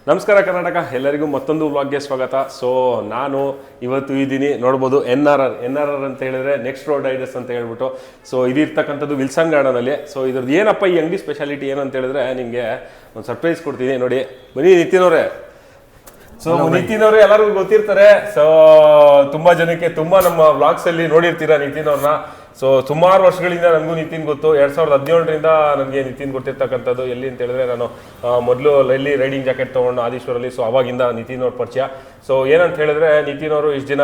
ನಮಸ್ಕಾರ ಕರ್ನಾಟಕ, ಎಲ್ಲರಿಗೂ ಮತ್ತೊಂದು ವ್ಲಾಗ್ಗೆ ಸ್ವಾಗತ. ಸೊ ನಾನು ಇವತ್ತು ಇದ್ದೀನಿ, ನೋಡ್ಬೋದು NRR ಅಂತ ಹೇಳಿದ್ರೆ ನೆಕ್ಸ್ಟ್ ರೋಡ್ ರೈಡರ್ಸ್ ಅಂತ ಹೇಳ್ಬಿಟ್ಟು. ಸೊ ಇದಿರ್ತಕ್ಕಂಥದ್ದು ವಿಲ್ಸನ್ ಗಾರ್ಡನಲ್ಲಿ. ಸೊ ಇದ್ರದ್ದು ಏನಪ್ಪ ಈ ಅಂಗಡಿ ಸ್ಪೆಷಾಲಿಟಿ ಏನು ಅಂತ ಹೇಳಿದ್ರೆ ನಿಮಗೆ ಒಂದು ಸರ್ಪ್ರೈಸ್ ಕೊಡ್ತೀನಿ. ನೋಡಿ, ಬನ್ನಿ ನಿತಿನ್ ಅವರೇ. ಸೊ ನಿತಿನ್ ಅವರು ಎಲ್ಲರಿಗೂ ಗೊತ್ತಿರ್ತಾರೆ. ಸೊ ತುಂಬಾ ಜನಕ್ಕೆ ತುಂಬಾ ನಮ್ಮ ವ್ಲಾಗ್ಸ್ ಅಲ್ಲಿ ನೋಡಿರ್ತೀರಾ ನಿತಿನ್ ಅವ್ರನ್ನ. ಸೊ ಸುಮಾರು ವರ್ಷಗಳಿಂದ ನನಗೂ ನಿತಿನ್ ಗೊತ್ತು. 2017ರಿಂದ ನನಗೆ ನಿತಿನ್ ಗೊತ್ತಿರ್ತಕ್ಕಂಥದ್ದು. ಎಲ್ಲಿ ಅಂತ ಹೇಳಿದ್ರೆ ನಾನು ಮೊದಲು ಎಲ್ಲಿ ರೈಡಿಂಗ್ ಜಾಕೆಟ್ ತೊಗೊಂಡು ಆದೀಶ್ವರಲ್ಲಿ. ಸೊ ಅವಾಗಿಂದ ನಿತಿನ್ ಅವ್ರ ಪರಿಚಯ. ಸೊ ಏನಂತ ಹೇಳಿದ್ರೆ ನಿತಿನ್ ಅವರು ಇಷ್ಟು ದಿನ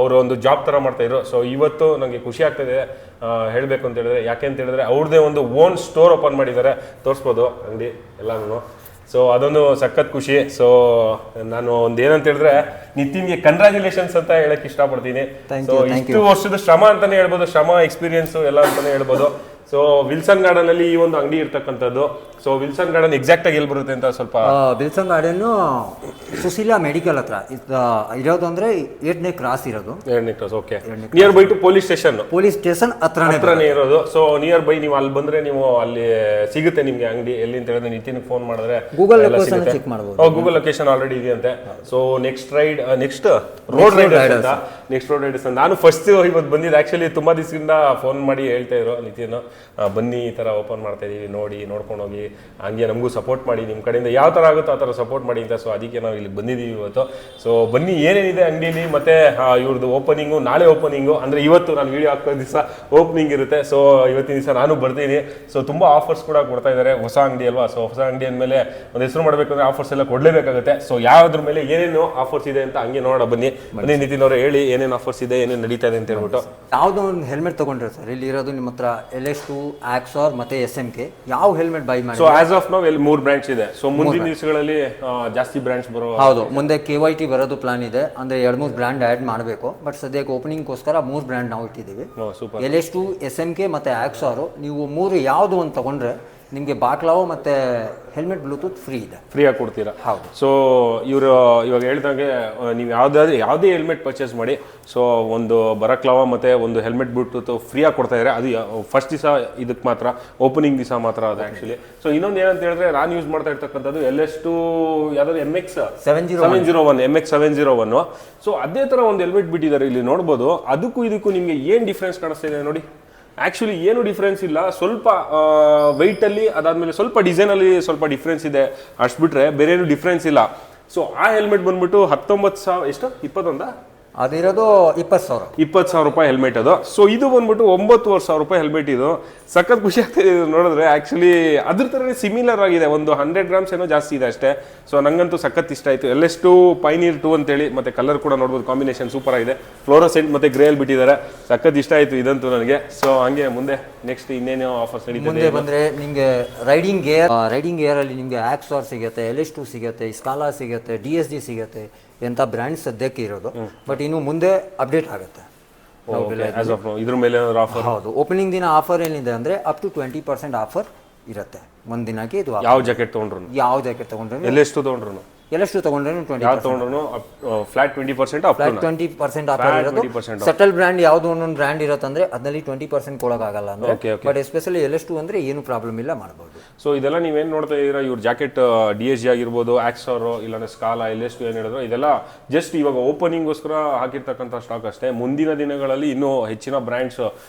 ಅವರು ಒಂದು ಜಾಬ್ ಥರ ಮಾಡ್ತಾಯಿದ್ರು. ಸೊ ಇವತ್ತು ನನಗೆ ಖುಷಿ ಆಗ್ತಾಯಿದೆ ಹೇಳಬೇಕು ಅಂತ ಹೇಳಿದ್ರೆ. ಯಾಕೆ ಅಂತ ಹೇಳಿದ್ರೆ ಅವ್ರದ್ದೇ ಒಂದು ಓನ್ ಸ್ಟೋರ್ ಓಪನ್ ಮಾಡಿದ್ದಾರೆ. ತೋರಿಸ್ಬೋದು ಅಂಗಡಿ ಎಲ್ಲಾನು. ಸೊ ಅದೊಂದು ಸಖತ್ ಖುಷಿ. ಸೊ ನಾನು ಏನಂತ ಹೇಳಿದ್ರೆ ನಿತಿನ್ಗೆ ಕಂಗ್ರ್ಯಾಚುಲೇಷನ್ಸ್ ಅಂತ ಹೇಳಕ್ ಇಷ್ಟಪಡ್ತೀನಿ. ಸೊ ಇಷ್ಟು ವರ್ಷದ ಶ್ರಮ ಅಂತಾನೆ ಹೇಳ್ಬೋದು, ಶ್ರಮ ಎಕ್ಸ್ಪೀರಿಯನ್ಸ್ ಎಲ್ಲ ಅಂತಾನೆ ಹೇಳ್ಬೋದು. ಸೊ ವಿಲ್ಸನ್ ಗಾರ್ಡನ್ ಅಲ್ಲಿ ಈ ಒಂದು ಅಂಗಡಿ ಇರ್ತಕ್ಕಂಥದ್ದು. ಸೊ ವಿಲ್ಸನ್ ಗಾರ್ಡನ್ ಎಕ್ಸಾಕ್ಟ್ ಆಗಿ ಎಲ್ಲಿ ಬರುತ್ತೆ ಅಂತ ಸ್ವಲ್ಪ. ವಿಲ್ಸನ್ ಗಾರ್ಡನ್ ಸುಶೀಲಾ ಮೆಡಿಕಲ್ ಹತ್ರ ಇರೋದು, ಅಂದ್ರೆ 8ನೇ ಕ್ರಾಸ್ ಇರೋದು. 8ನೇ cross, okay. Near by to police station ಹತ್ರನೇ ಇರೋದು. ಸೊ ನಿಯರ್ ಬೈ ನೀವು ಅಲ್ಲಿ ಬಂದ್ರೆ ನೀವು ಅಲ್ಲಿ ಸಿಗುತ್ತೆ ನಿಮ್ಗೆ ಅಂಗಡಿ. ಎಲ್ಲಿ ಅಂತ ಹೇಳಿದ್ರೆ ನಿತಿನ್ ಫೋನ್ ಮಾಡಿದ್ರೆ ಗೂಗಲ್ ಲೊಕೇಶನ್ ಚೆಕ್ ಮಾಡಬಹುದು. ಗೂಗಲ್ ಲೊಕೇಶನ್ ಆಲ್ರೆಡಿ ಇದೆಯಂತೆ. ಸೊ ನೆಕ್ಸ್ಟ್ ರೋಡ್ ರೈಡರ್ಸ್ ನಾನು ಫಸ್ಟ್ ಇವತ್ತು ಬಂದಿದ್ದು. ಆಕ್ಚುಲಿ ತುಂಬಾ ದಿವಸದಿಂದ ಫೋನ್ ಮಾಡಿ ಹೇಳ್ತಾ ಇದ್ರು ನಿತಿನ್, ಬನ್ನಿ ಈ ತರ ಓಪನ್ ಮಾಡ್ತಾ ಇದೀವಿ, ನೋಡ್ಕೊಂಡು ಹೋಗಿ, ಹಂಗೆ ನಮಗೂ ಸಪೋರ್ಟ್ ಮಾಡಿ, ನಿಮ್ಮ ಕಡೆಯಿಂದ ಯಾವ ತರ ಆಗುತ್ತೋ ಆ ತರ ಸಪೋರ್ಟ್ ಮಾಡಿ ಅಂತ. ಸೊ ಅದಕ್ಕೆ ನಾವು ಇಲ್ಲಿ ಬಂದಿದ್ದೀವಿ ಇವತ್ತು. ಸೊ ಬನ್ನಿ, ಏನೇನಿದೆ ಅಂಗಡಿಲಿ, ಮತ್ತೆ ಇವ್ರದ್ದು ಓಪನಿಂಗು, ನಾಳೆ ಓಪನಿಂಗು ಅಂದ್ರೆ ಇವತ್ತು ನಾನು ವಿಡಿಯೋ ಹಾಕೋ ದಿವಸ ಓಪನಿಂಗ್ ಇರುತ್ತೆ. ಸೊ ಇವತ್ತಿನ ದಿವಸ ನಾನು ಬರ್ತೀನಿ. ಸೊ ತುಂಬಾ ಆಫರ್ಸ್ ಕೂಡ ಕೊಡ್ತಾ ಇದ್ದಾರೆ. ಹೊಸ ಅಂಗಡಿ ಅಲ್ವಾ. ಸೊ ಹೊಸ ಅಂಗಡಿ ಅಂದಮೇಲೆ ಒಂದು ಹೆಸರು ಮಾಡಬೇಕಂದ್ರೆ ಆಫರ್ಸ್ ಎಲ್ಲ ಕೊಡಲೇಬೇಕಾಗುತ್ತೆ. ಸೊ ಯಾವ್ದ್ರ ಮೇಲೆ ಏನೇನು ಆಫರ್ಸ್ ಇದೆ ಅಂತ ಹಂಗೆ ನೋಡೋಣ. ಬನ್ನಿ ನಿತಿನ್ ಅವರು ಹೇಳಿ ಏನೇನು ಆಫರ್ಸ್ ಇದೆ, ಏನೇನು ನಡೀತಾ ಇದೆ ಅಂತ ಹೇಳ್ಬಿಟ್ಟು. ಯಾವ್ದೋ ಒಂದು ಹೆಲ್ಮೆಟ್ ತಗೊಂಡ್ರೆ ಸರ್, ಇಲ್ಲಿ ಇರೋದು ನಿಮ್ಮ ಹತ್ರ LS2, Axor ಮತ್ತೆ SMK. ಯಾವ ಹೆಲ್ಮೆಟ್ ಬೈ ಮಾಡಿ? ಸೊ ಆಸ್ ಆಫ್ ನೌ ಇಲ್ಲಿ 3 ಬ್ರಾಂಡ್ಸ್ ಇದೆ. ಸೊ ಮುಂದಿನ ದಿವಸಗಳಲ್ಲಿ ಜಾಸ್ತಿ ಬ್ರಾಂಡ್ಸ್ ಬರೋ. ಹೌದು, ಮುಂದೆ KYT ಬರೋದು ಪ್ಲಾನ್ ಇದೆ. ಅಂದ್ರೆ 2-3 ಬ್ರಾಂಡ್ ಆಡ್ ಮಾಡಬೇಕು. ಬಟ್ ಸದ್ಯಕ್ಕೆ ಓಪನಿಂಗ್ಗೋಸ್ಕರ 3 ಬ್ರಾಂಡ್ ನಾವು ಇಟ್ಟಿದ್ದೀವಿ. LS2, SMK ಮತ್ತೆ Axor. ನೀವು 3 ಯಾವ್ದು ಒಂದು ತಗೊಂಡ್ರೆ ನಿಮಗೆ ಬಾಕ್ಲಾವೋ ಮತ್ತೆ ಹೆಲ್ಮೆಟ್ ಬ್ಲೂಟೂತ್ ಫ್ರೀ ಇದೆ, ಫ್ರೀ ಆಗಿ ಕೊಡ್ತೀರಾ? ಹೌದು. ಸೊ ಇವರು ಇವಾಗ ಹೇಳ್ದಂಗೆ ನೀವು ಯಾವುದೇ ಹೆಲ್ಮೆಟ್ ಪರ್ಚೇಸ್ ಮಾಡಿ, ಸೊ ಒಂದು ಬರಕ್ಲಾವ ಮತ್ತೆ ಒಂದು ಹೆಲ್ಮೆಟ್ ಬ್ಲೂಟೂತ್ ಫ್ರೀ ಆಗಿ ಕೊಡ್ತಾ ಇದ್ದಾರೆ. ಅದು ಫಸ್ಟ್ ದಿವಸ ಇದಕ್ಕೆ ಮಾತ್ರ, ಓಪನಿಂಗ್ ದಿವಸ ಮಾತ್ರ ಅದು ಆಕ್ಚುಲಿ. ಸೊ ಇನ್ನೊಂದು ಏನಂತ ಹೇಳಿದ್ರೆ ನಾನು ಯೂಸ್ ಮಾಡ್ತಾ ಇರ್ತಕ್ಕಂಥದ್ದು LS2 ಯಾವ್ದಾದ್ರು MX 701. ಸೊ ಅದೇ ತರ ಒಂದು ಹೆಲ್ಮೆಟ್ ಬಿಟ್ಟಿದ್ದಾರೆ, ಇಲ್ಲಿ ನೋಡ್ಬೋದು. ಅದಕ್ಕೂ ಇದಕ್ಕೂ ನಿಮಗೆ ಏನ್ ಡಿಫ್ರೆನ್ಸ್ ಕಾಣಿಸ್ತಾ ಇದೆ ನೋಡಿ. ಆಕ್ಚುಲಿ ಏನು ಡಿಫ್ರೆನ್ಸ್ ಇಲ್ಲ, ಸ್ವಲ್ಪ ವೆಯ್ಟ್ ಅಲ್ಲಿ, ಅದಾದ್ಮೇಲೆ ಸ್ವಲ್ಪ ಡಿಸೈನ್ ಅಲ್ಲಿ ಸ್ವಲ್ಪ ಡಿಫ್ರೆನ್ಸ್ ಇದೆ, ಅಷ್ಟು ಬಿಟ್ರೆ ಬೇರೆ ಏನು ಡಿಫ್ರೆನ್ಸ್ ಇಲ್ಲ. ಸೊ ಆ ಹೆಲ್ಮೆಟ್ ಬಂದ್ಬಿಟ್ಟು 19,000 ಎಷ್ಟು 21 ಅದಿರೋದು 20,000 ರೂಪಾಯಿ ಹೆಲ್ಮೆಟ್ ಅದು. ಸೊ ಇದು ಬಂದ್ಬಿಟ್ಟು 9,000 ರೂಪಾಯಿ ಹೆಲ್ಮೆಟ್. ಇದು ಸಖತ್ ಖುಷಿ ಆಗ್ತಿದೆ ನೋಡಿದ್ರೆ. ಆಕ್ಚುಲಿ ಅದ್ರ ಥರನೇ ಸಿಮಿಲರ್ ಆಗಿದೆ, ಒಂದು 100 ಗ್ರಾಮ್ಸ್ ಏನೋ ಜಾಸ್ತಿ ಇದೆ ಅಷ್ಟೇ. ಸೊ ನಂಗಂತೂ ಸಖತ್ ಇಷ್ಟ ಆಯಿತು. LS2 Pioneer 2 ಅಂತೇಳಿ, ಮತ್ತೆ ಕಲರ್ ಕೂಡ ನೋಡ್ಬೋದು, ಕಾಂಬಿನೇಷನ್ ಸೂಪರ್ ಆಗಿದೆ. ಫ್ಲೋರೋಸೆಂಟ್ ಮತ್ತೆ ಗ್ರೇ ಅಲ್ಲಿ ಬಿಟ್ಟಿದ್ದಾರೆ. ಸಖತ್ ಇಷ್ಟ ಆಯಿತು ಇದಂತೂ ನನಗೆ. ಸೊ ಹಂಗೆ ಮುಂದೆ ನೆಕ್ಸ್ಟ್ ಇನ್ನೇನೋ ಆಫರ್ಸ್ ನಡೀತದೆ. ಮುಂದೆ ಬಂದರೆ ನಿಮಗೆ ರೈಡಿಂಗ್ ಗೇರ್ ಅಲ್ಲಿ ನಿಮಗೆ Axor ಸಿಗುತ್ತೆ, LS2 ಸಿಗುತ್ತೆ, ಸ್ಕಾಲಾ ಸಿಗುತ್ತೆ, DSG ಸಿಗುತ್ತೆ. ಎಂಥ ಬ್ರ್ಯಾಂಡ್ ಸದ್ಯಕ್ಕೆ ಇರೋದು. ಬಟ್ ಇನ್ನು ಮುಂದೆ ಅಪ್ಡೇಟ್ ಆಗುತ್ತೆ. ಇದ್ರ ಮೇಲೆ ಆಫರ್? ಹೌದು, ಓಪನಿಂಗ್ ದಿನ ಆಫರ್ ಏನಿದೆ ಅಂದ್ರೆ ಅಪ್ ಟು 20% ಆಫರ್ ಇರುತ್ತೆ ಒಂದ್ ದಿನಕ್ಕೆ. ಇದು ಯಾವ ಜಾಕೆಟ್ ತಗೊಂಡ್ರು, LS2 ತಗೊಂಡ್ರು, LS2 ತಗೊಂಡ್ರೆ ಫ್ಲಾಟ್ 20% ಆಫರ್ ಇರೋದು. ಸೆಟಲ್ ಬ್ರ್ಯಾಂಡ್ ಯಾವ್ದು ಒಂದೊಂದು ಬ್ರ್ಯಾಂಡ್ ಇರುತ್ತೆ ಅಂದ್ರೆ ಅದರಲ್ಲಿ 20% ಕೊಡೋಕ್ಕಾಗಲ್ಲ ಅಂದ್ರೆ. ಬಟ್ ಎಸ್ಪೆಷಲಿ LS2 ಅಂದ್ರೆ ಏನು ಪ್ರಾಬ್ಲಮ್ ಇಲ್ಲ, ಮಾಡಬಹುದು. ಸೊ ಇದೆಲ್ಲ ನೀವೇನ್ ನೋಡ್ತಾ ಇದೀರಾ, ಇವ್ರ ಜಾಕೆಟ್ DSG ಆಗಿರ್ಬೋದು, Axor ಇಲ್ಲ ಸ್ಕಾಲಾ, LS2 ಏನ್ ಹೇಳಿದ್ರು, ಇದೆಲ್ಲ ಜಸ್ಟ್ ಇವಾಗ ಓಪನಿಂಗ್ ಗೋಸ್ಕರ ಹಾಕಿರ್ತಕ್ಕಂಥ ಸ್ಟಾಕ್ ಅಷ್ಟೇ. ಮುಂದಿನ ದಿನಗಳಲ್ಲಿ ಇನ್ನೂ ಹೆಚ್ಚಿನ ಬ್ರ್ಯಾಂಡ್ಸ್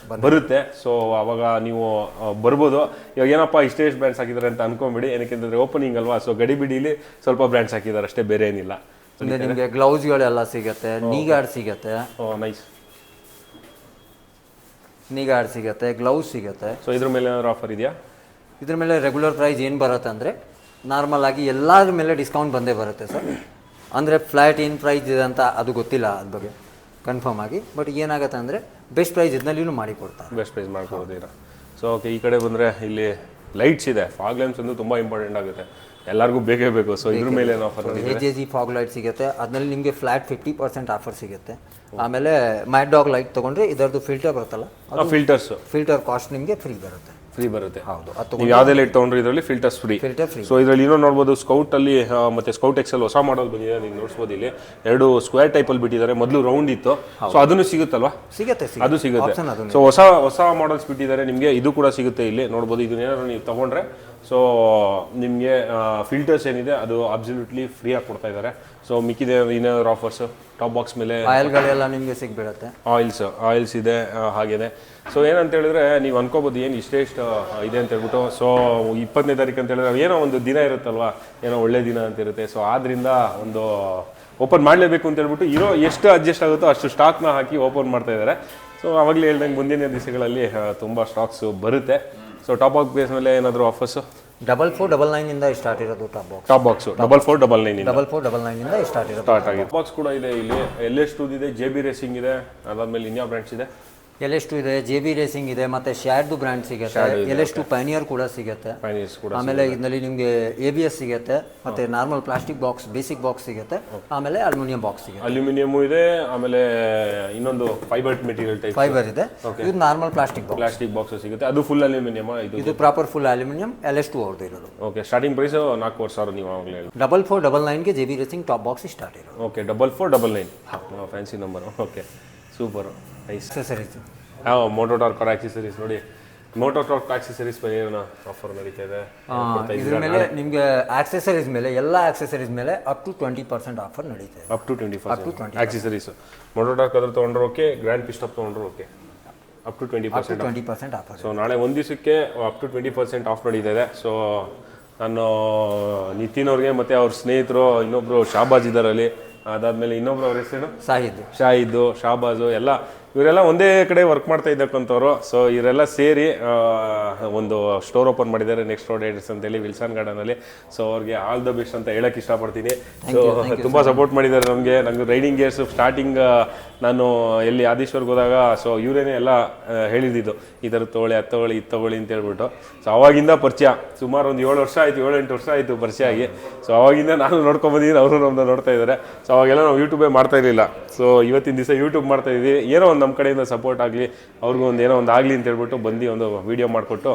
ಬರುತ್ತೆ. ಸೊ ಅವಾಗ ನೀವು ಬರ್ಬೋದು. ಇವಾಗ ಏನಪ್ಪಾ ಇಷ್ಟೇ ಬ್ರ್ಯಾಂಡ್ಸ್ ಹಾಕಿದ್ದಾರೆ ಅಂತ ಅನ್ಕೊಂಬಿಡಿ, ಏನಕ್ಕೆ ಓಪನಿಂಗ್ ಅಲ್ವಾ. ಸೊ ಗಡಿಬಿಡಿಲಿ ಸ್ವಲ್ಪ ಬ್ರ್ಯಾಂಡ್ಸ್ ಹಾಕಿದ್ದಾರೆ ಅಷ್ಟೇ, ಬೇರೆ ಏನಿಲ್ಲ. ನಿಮಗೆ ಗ್ಲೌಸ್ಗಳೆಲ್ಲ ಸಿಗುತ್ತೆ, ನೀ ಗಾರ್ಡ್ ಸಿಗುತ್ತೆ, ಗ್ಲೌಸ್ ಸಿಗುತ್ತೆ. ಸೊ ಇದ್ರ ಮೇಲೆ ಏನಾದ್ರು ಆಫರ್ ಇದೆಯಾ? ಇದ್ರ ಮೇಲೆ ರೆಗ್ಯುಲರ್ ಪ್ರೈಸ್ ಏನು ಬರುತ್ತೆ ಅಂದರೆ ನಾರ್ಮಲ್ ಆಗಿ ಎಲ್ಲರ ಮೇಲೆ ಡಿಸ್ಕೌಂಟ್ ಬಂದೇ ಬರುತ್ತೆ ಸರ್. ಅಂದರೆ ಫ್ಲಾಟ್ ಏನು ಪ್ರೈಸ್ ಇದೆ ಅಂತ ಅದು ಗೊತ್ತಿಲ್ಲ ಅದ್ರ ಬಗ್ಗೆ ಕನ್ಫರ್ಮ್ ಆಗಿ. ಬಟ್ ಏನಾಗುತ್ತೆ ಅಂದರೆ ಬೆಸ್ಟ್ ಪ್ರೈಸ್ ಇದನ್ನಲ್ಲಿಯೂ ಮಾಡಿಕೊಡ್ತಾರೆ. ಬೆಸ್ಟ್ ಪ್ರೈಸ್ ಮಾಡಿಕೊಡ್ತೀರಾ? ಸೊ ಓಕೆ, ಈ ಕಡೆ ಬಂದರೆ ಇಲ್ಲಿ ಲೈಟ್ಸ್ ಇದೆ. ಫಾಗ್ ಲ್ಯಾಂಪ್ಸ್ ಒಂದು ತುಂಬ ಇಂಪಾರ್ಟೆಂಟ್ ಆಗುತ್ತೆ, ಎಲ್ಲರಿಗೂ ಬೇಕೇ ಬೇಕು. ಸೊ ಇದ್ರ ಮೇಲೆ ಏನು ಆಫರ್? AJG ಫಾಗ್ ಲೈಟ್ ಸಿಗುತ್ತೆ, ಅದರಲ್ಲಿ ನಿಮಗೆ ಫ್ಲಾಟ್ 50% ಆಫರ್ ಸಿಗುತ್ತೆ. ಆಮೇಲೆ ಮ್ಯಾಟ್ ಡಾಗ್ ಲೈಟ್ ತೊಗೊಂಡ್ರೆ ಇದರದ್ದು ಫಿಲ್ಟರ್ ಬರುತ್ತಲ್ಲ, ಫಿಲ್ಟರ್ ಕಾಸ್ಟ್ ನಿಮಗೆ ಫ್ರೀ ಬರುತ್ತೆ. ಹೌದು, ನೀವು ಯಾವುದೇ ಲೈಟ್ ತೊಗೊಂಡ್ರೆ ಇದರಲ್ಲಿ ಫಿಲ್ಟರ್ಸ್ ಫ್ರೀ. ಸೊ ಇದರಲ್ಲಿ ಇನ್ನೂ ನೋಡ್ಬೋದು, ಸ್ಕೌಟ್ ಅಲ್ಲಿ ಮತ್ತೆ ಸ್ಕೌಟ್ XL ಹೊಸ ಮಾಡಲ್ ಬಂದಿದೆ, ನೀವು ನೋಡ್ಬೋದು. ಇಲ್ಲಿ 2 ಸ್ಕ್ವೇರ್ ಟೈಪ್ ಅಲ್ಲಿ ಬಿಟ್ಟಿದ್ದಾರೆ. ಮೊದಲು ರೌಂಡ್ ಇತ್ತು, ಸೊ ಅದನ್ನು ಸಿಗುತ್ತಲ್ವಾ? ಅದು ಸಿಗುತ್ತೆ. ಸೊ ಹೊಸ ಮಾಡಲ್ಸ್ ಬಿಟ್ಟಿದ್ದಾರೆ ನಿಮಗೆ, ಇದು ಕೂಡ ಸಿಗುತ್ತೆ ಇಲ್ಲಿ ನೋಡ್ಬೋದು. ಇದನ್ನೇನಾದ್ರು ನೀವು ತಗೊಂಡ್ರೆ ಸೊ ನಿಮಗೆ ಫಿಲ್ಟರ್ಸ್ ಏನಿದೆ ಅದು ಅಬ್ಸಲ್ಯೂಟ್ಲಿ ಫ್ರೀ ಆಗಿ ಕೊಡ್ತಾ ಇದ್ದಾರೆ. ಸೊ ಮಿಕ್ಕಿದೆ ಇನ್ನರ್ ಆಫರ್ಸು ಟಾಪ್ ಬಾಕ್ಸ್ ಮೇಲೆ ಆಯಿಲ್ಗಳೆಲ್ಲ ನಿಮಗೆ ಸಿಗ್ಬಿಡುತ್ತೆ. ಆಯಿಲ್ಸ್ ಇದೆ ಹಾಗೇನೆ. ಸೊ ಏನಂತ ಹೇಳಿದ್ರೆ ನೀವು ಅನ್ಕೋಬೋದು ಏನು ಇಷ್ಟು ಇದೆ ಅಂತ ಹೇಳ್ಬಿಟ್ಟು. ಸೊ 20ನೇ ತಾರೀಕು ಅಂತ ಹೇಳಿದ್ರೆ ಏನೋ ಒಂದು ದಿನ ಇರುತ್ತಲ್ವಾ, ಏನೋ ಒಳ್ಳೆ ದಿನ ಅಂತ ಇರುತ್ತೆ. ಸೊ ಆದ್ರಿಂದ ಒಂದು ಓಪನ್ ಮಾಡಲೇಬೇಕು ಅಂತ ಹೇಳ್ಬಿಟ್ಟು ಇರೋ ಎಷ್ಟು ಅಡ್ಜಸ್ಟ್ ಆಗುತ್ತೋ ಅಷ್ಟು ಸ್ಟಾಕ್ನ ಹಾಕಿ ಓಪನ್ ಮಾಡ್ತಾ ಇದ್ದಾರೆ. ಸೊ ಅವಾಗಲೇ ಹೇಳ್ದಂಗೆ ಮುಂದಿನ ದಿವಸಗಳಲ್ಲಿ ತುಂಬ ಸ್ಟಾಕ್ಸು ಬರುತ್ತೆ. ಸೊ ಟಾಪ್ ಬಾಕ್ಸ್ ಬೇಸ್ ಮೇಲೆ ಏನಾದರೂ ಆಫರ್ಸು 4499 ಇಂದ ಸ್ಟಾರ್ಟ್ ಇರೋದು ಟಾಪ್ ಬಾಕ್ಸು 4499 4499 ಇಂದ ಸ್ಟಾರ್ಟ್ ಇರೋದು. ಸ್ಟಾರ್ಟ್ ಆಗಿದೆ. ಬಾಕ್ಸ್ ಕೂಡ ಇದೆ ಇಲ್ಲಿ. LS2 ಇದೆ, JB ರೇಸಿಂಗ್ ಇದೆ, ಅದಾದ್ಮೇಲೆ ಇನ್ಯಾವ ಬ್ರ್ಯಾಂಡ್ಸ್ ಇದೆ? LS2 ಇದೆ, JB ರೇಸಿಂಗ್ ಇದೆ, ಮತ್ತೆ ಶ್ಯಾಡ್ದು ಬ್ರ್ಯಾಂಡ್ ಸಿಗುತ್ತೆ. LS2 ಪೈನಿಯರ್ ಕೂಡ ಸಿಗುತ್ತೆ. ಆಮೇಲೆ ಇದರಲ್ಲಿ ನಿಮಗೆ ABS ಸಿಗುತ್ತೆ, ಮತ್ತೆ normal plastic box basic box ಸಿಗುತ್ತೆ, ಆಮೇಲೆ ಅಲ್ಯೂಮಿನಿಯಂ ಬಾಕ್ಸ್ ಸಿಗುತ್ತೆ. ಅಲ್ಯೂಮಿನಿಯಂ ಇದೆ, ಆಮೇಲೆ ಇನ್ನೊಂದು ಫೈಬರ್ ಮೆಟೀರಿಯಲ್ ಟೈಪ್ ಫೈಬರ್ ಇದೆ. ಇದು ನಾರ್ಮಲ್ ಪ್ಲಾಸ್ಟಿಕ್ ಬಾಕ್ಸ್ ಸಿಗುತ್ತೆ. ಅದು ಫುಲ್ ಅಲ್ಯೂಮಿನಿಯಂ. ಇದು ಪ್ರಾಪರ್ ಫುಲ್ ಅಲ್ಯೂಮಿನಿಯಂ. LS2 ಅವ್ರದ್ದು ಇರೋದು. ಓಕೆ, ಸ್ಟಾರ್ಟಿಂಗ್ ಪ್ರೈಸ್ 4,000 ನೀವು ಆವಾಗಲೇ ಹೇಳಿ. 4499 ಗೆ JB racing top box start ಇರೋದು. Okay, 4499 fancy number. Okay, super nice. Accessories Moto Torque accessories ನೋಡಿ. ಮೋಟೋ ಟಾರ್ಕ್ ಆಕ್ಸೆಸರೀಸ್ ಮೇಲೆ ಏನೋ ಆಫರ್ ನಡೀತಾ ಇದೆ. ಇದ್ರ ಮೇಲೆ ನಿಮಗೆ ಆಕ್ಸೆಸರೀಸ್ ಮೇಲೆ ಎಲ್ಲ ಆಕ್ಸೆಸರೀಸ್ ಮೇಲೆ ಅಪ್ ಟು 20% ಆಫರ್ ನಡೀತಾ ಇದೆ. Up to 20% accessories. Moto torque ಅದ್ರ ತೊಗೊಂಡ್ರೆ ಓಕೆ, ಗ್ರ್ಯಾಂಡ್ ಪಿಸ್ಟಪ್ ತೊಗೊಂಡ್ರೆ okay, up to 20% offer. So ನಾಳೆ ಒಂದು ದಿವಸಕ್ಕೆ ಅಪ್ ಟು 20% ಆಫ್ ನಡೀತಾ ಇದೆ. ಸೊ ನಾನು ನಿತಿನ್ ಅವ್ರಿಗೆ ಮತ್ತು ಅವ್ರ ಸ್ನೇಹಿತರು ಇನ್ನೊಬ್ರು ಶಾಬಾಜ್ ಇದ್ದಾರೆ ಅಲ್ಲಿ, ಅದಾದ್ಮೇಲೆ ಇನ್ನೊಬ್ರು ಅವ್ರ ಹೆಸರು ಶಾಹಿದ್, ಶಾಬಾಜು ಎಲ್ಲ ಇವರೆಲ್ಲ ಒಂದೇ ಕಡೆ ವರ್ಕ್ ಮಾಡ್ತಾ ಇದ್ದಕ್ಕಂಥವ್ರು. ಸೊ ಇವರೆಲ್ಲ ಸೇರಿ ಒಂದು ಸ್ಟೋರ್ ಓಪನ್ ಮಾಡಿದ್ದಾರೆ, ನೆಕ್ಸ್ಟ್ ರೋಡ್ ರೈಡರ್ಸ್ ಅಂತೇಳಿ ವಿಲ್ಸನ್ ಗಾರ್ಡನಲ್ಲಿ. ಸೊ ಅವ್ರಿಗೆ ಆಲ್ ದ ಬೆಸ್ಟ್ ಅಂತ ಹೇಳಕ್ಕೆ ಇಷ್ಟಪಡ್ತೀನಿ. ಸೊ ತುಂಬ ಸಪೋರ್ಟ್ ಮಾಡಿದ್ದಾರೆ ನಂಗೆ ರೈಡಿಂಗ್ ಗೇರ್ಸ್ ಸ್ಟಾರ್ಟಿಂಗ್ ನಾನು ಎಲ್ಲಿ ಆದೇಶ್ವರ್ಗೆ ಹೋದಾಗ ಸೊ ಇವರೇನೆ ಎಲ್ಲ ಹೇಳಿದ್ದು ಈ ಥರ ತೊಗೊಳ್ಳಿ, ಅದು ತೊಗೊಳ್ಳಿ, ಇದು ತೊಗೊಳ್ಳಿ ಅಂತ ಹೇಳ್ಬಿಟ್ಟು. ಸೊ ಅವಾಗಿಂದ ಪರಿಚಯ ಸುಮಾರು ಒಂದು 7 ವರ್ಷ ಆಯಿತು, 7-8 ವರ್ಷ ಆಯಿತು ಪರಿಚಯ ಆಗಿ. ಸೊ ಅವಾಗಿಂದ ನಾನು ನೋಡ್ಕೊಂಬಂದಿದ್ದೀನಿ, ಅವರು ನಮ್ಮನ್ನ ನೋಡ್ತಾ ಇದ್ದಾರೆ. ಸೊ ಅವಾಗೆಲ್ಲ ನಾವು ಯೂಟ್ಯೂಬೇ ಮಾಡ್ತಾ ಇರಲಿಲ್ಲ. ಸೊ ಇವತ್ತಿನ ದಿವಸ ಯೂಟ್ಯೂಬ್ ಮಾಡ್ತಾ ಇದ್ದೀವಿ. ಏನೋ ಒಂದು ನಮ್ಮ ಕಡೆಯಿಂದ ಸಪೋರ್ಟ್ ಆಗಲಿ, ಅವ್ರಿಗೂ ಒಂದು ಏನೋ ಒಂದು ಆಗಲಿ ಅಂತ ಹೇಳ್ಬಿಟ್ಟು ಬಂದು ಒಂದು ವೀಡಿಯೋ ಮಾಡಿಕೊಟ್ಟು.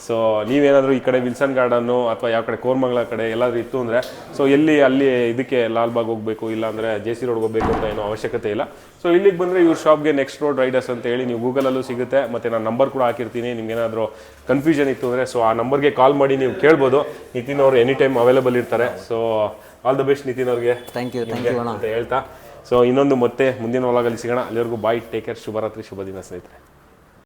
ಸೊ ನೀವೇನಾದರೂ ಈ ಕಡೆ ವಿಲ್ಸನ್ ಗಾರ್ಡನ್ನು ಅಥವಾ ಯಾವ ಕಡೆ ಕೋರ್ಮಂಗ್ಲ ಕಡೆ ಎಲ್ಲಾದರೂ ಇತ್ತು ಅಂದರೆ ಸೊ ಅಲ್ಲಿ ಇದಕ್ಕೆ ಲಾಲ್ಬಾಗ್ ಹೋಗಬೇಕು, ಇಲ್ಲಾಂದರೆ JC ರೋಡ್ಗೆ ಹೋಗಬೇಕು ಅಂತ ಏನೋ ಅವಶ್ಯಕತೆ ಇಲ್ಲ. ಸೊ ಇಲ್ಲಿಗೆ ಬಂದರೆ ಇವ್ರ ಶಾಪ್ಗೆ ನೆಕ್ಸ್ಟ್ ರೋಡ್ ರೈಡರ್ಸ್ ಅಂತ ಹೇಳಿ ನೀವು ಗೂಗಲಲ್ಲೂ ಸಿಗುತ್ತೆ, ಮತ್ತು ನಾನು ನಂಬರ್ ಕೂಡ ಹಾಕಿರ್ತೀನಿ. ನಿಮ್ಗೇನಾದರೂ ಕನ್ಫ್ಯೂಷನ್ ಇತ್ತು ಅಂದರೆ ಸೊ ಆ ನಂಬರ್ಗೆ ಕಾಲ್ ಮಾಡಿ ನೀವು ಕೇಳ್ಬೋದು. ನಿತಿನ್ ಅವರು ಎನಿ ಟೈಮ್ ಅವೈಲೇಬಲ್ ಇರ್ತಾರೆ. So all the best Nitin ಅವ್ರಿಗೆ. ಥ್ಯಾಂಕ್ ಯು ಅಂತ ಹೇಳ್ತಾ ಸೊ ಇನ್ನೊಂದು ಮತ್ತೆ ಮುಂದಿನ ವ್ಲಾಗಲ್ಲಿ ಸಿಗೋಣ. ಅಲ್ಲಿವರೆಗೂ ಬಾಯ್, ಟೇಕ್ ಕೇರ್, ಶುಭರಾತ್ರಿ, ಶುಭ ದಿನ ಸ್ನೇಹಿತರೆ.